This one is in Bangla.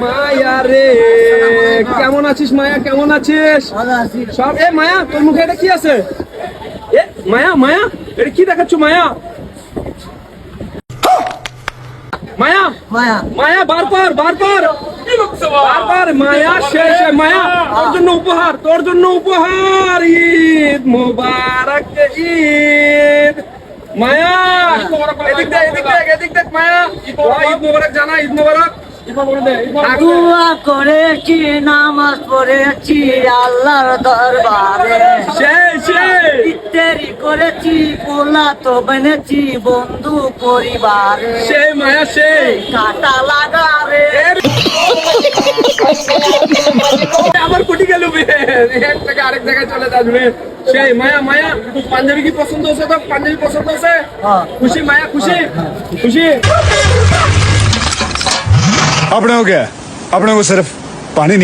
মায়া রে, কেমন আছিস মায়া? কেমন আছিস? সব এ মায়া, তোর মুখে এটা কি আছে? এ মায়া, মায়া এটা কি দেখাচ্ছ মায়া? মায়া মায়া মায়া বারবার বারবার বারবার মায়া শেষ। মায়া তোর জন্য উপহার, তোর জন্য উপহার। ঈদ মোবারক, ঈদ। মায়া এদিক দেখ, এদিক দেখ, এদিক দেখ মায়া। ঈদ মোবারক জানা, ঈদ মোবারক। দোয়া করেছি, নামাজ পড়েছি আল্লাহর দরবারে, ইত্যাদি করেছি, পোলা তো বেনেছি বন্ধু পরিবারে, সেই মায়া সেই কাটা লাগারে। আবার কুটি গেল এক থেকে আরেক জায়গায় চলে যাবে। সেই মায়া, মায়া পাঞ্জাবি কি পছন্দ হচ্ছে? তো পাঞ্জাবি পছন্দ হচ্ছে? খুশি মায়া, খুশি খুশি। अपने हो गया, अपने को सिर्फ पानी